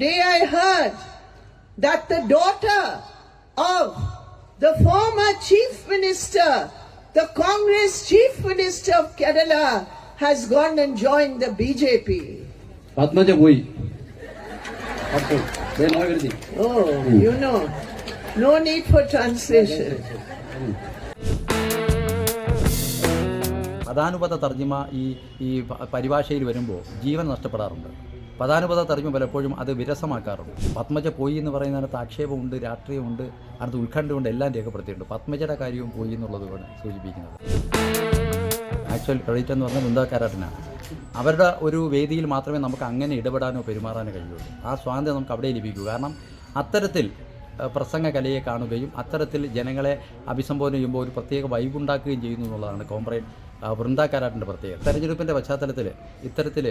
Today I heard that the daughter of the former chief minister, the Congress chief minister of Kerala, has gone and joined the BJP. Padmaja boy. Oh, you know, no need for translation. പദാനുപത തർജ്ജിമ ഈ പരിഭാഷയിൽ വരുമ്പോൾ ജീവൻ നഷ്ടപ്പെടാറുണ്ട്. പദാനുപത തർജ്ജിമ പലപ്പോഴും അത് വിരസമാക്കാറുണ്ട്. പത്മജ പോയി എന്ന് പറയുന്നതിനകത്ത് ആക്ഷേപമുണ്ട്, രാഷ്ട്രീയമുണ്ട്, അടുത്ത് ഉത്കണ്ഠയുണ്ട്, എല്ലാം രേഖപ്പെടുത്തിയിട്ടുണ്ട്. പത്മജയുടെ കാര്യവും പോയി എന്നുള്ളതുമാണ് സൂചിപ്പിക്കുന്നത്. ആക്ച്വൽ ക്രെഡിറ്റ് എന്ന് പറഞ്ഞാൽ വൃന്ദ കാരാട്ടിനാണ്. അവരുടെ ഒരു വേദിയിൽ മാത്രമേ നമുക്ക് അങ്ങനെ ഇടപെടാനോ പെരുമാറാനോ കഴിയുള്ളൂ. ആ സ്വാതന്ത്ര്യം നമുക്ക് അവിടെ ലഭിക്കൂ. കാരണം അത്തരത്തിൽ പ്രസംഗ കലയെ കാണുകയും അത്തരത്തിൽ ജനങ്ങളെ അഭിസംബോധന ചെയ്യുമ്പോൾ ഒരു പ്രത്യേക വൈബുണ്ടാക്കുകയും ചെയ്യുന്നു എന്നുള്ളതാണ് കോമ്രേഡ് വൃന്ദ കാരാട്ടിൻ്റെ പ്രത്യേകത. തെരഞ്ഞെടുപ്പിൻ്റെ പശ്ചാത്തലത്തിൽ ഇത്തരത്തിൽ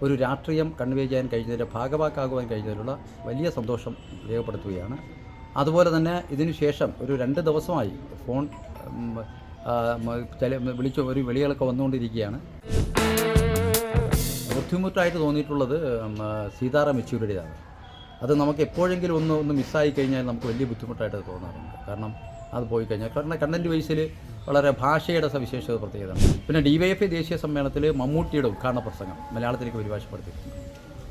ഒരു രാഷ്ട്രീയം കൺവേ ചെയ്യാൻ കഴിഞ്ഞതിൻ്റെ ഭാഗവാക്കാകുവാൻ കഴിഞ്ഞതിലുള്ള വലിയ സന്തോഷം രേഖപ്പെടുത്തുകയാണ്. അതുപോലെ തന്നെ ഇതിനുശേഷം ഒരു 2 ദിവസമായി ഫോൺ വിളിച്ച ഒരു വിളികളൊക്കെ വന്നുകൊണ്ടിരിക്കുകയാണ്. ബുദ്ധിമുട്ടായിട്ട് തോന്നിയിട്ടുള്ളത് സീതാറാം യെച്ചൂരിയുടേതാണ്. അത് നമുക്ക് എപ്പോഴെങ്കിലും ഒന്ന് മിസ്സായി കഴിഞ്ഞാൽ നമുക്ക് വലിയ ബുദ്ധിമുട്ടായിട്ട് തോന്നാറുണ്ട്. കാരണം അത് പോയി കഴിഞ്ഞാൽ കാരണം കണ്ടൻറ്റ് വൈസിൽ വളരെ ഭാഷയുടെ സവിശേഷത പ്രത്യേകത. പിന്നെ DYFI ദേശീയ സമ്മേളനത്തിൽ മമ്മൂട്ടിയുടെ ഉദ്ഘാടന പ്രസംഗം മലയാളത്തിലേക്ക് പരിഭാഷപ്പെടുത്തിയിട്ടുണ്ട്.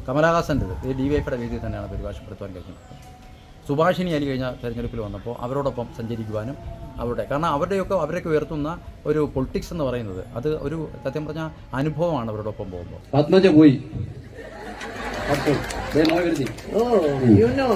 കമലഹാസൻ്റെത് DYFIയുടെ വേദിയിൽ തന്നെയാണ് പരിഭാഷപ്പെടുത്തുവാൻ കഴിഞ്ഞത്. സുഭാഷിണി അലി കഴിഞ്ഞ തെരഞ്ഞെടുപ്പിൽ വന്നപ്പോൾ അവരോടൊപ്പം സഞ്ചരിക്കുവാനും കാരണം അവരൊക്കെ ഉയർത്തുന്ന ഒരു പൊളിറ്റിക്സ് എന്ന് പറയുന്നത് അത് ഒരു സത്യം പറഞ്ഞ അനുഭവമാണ് അവരോടൊപ്പം പോകുമ്പോൾ. പത്മജ പോയി. Oh, you know,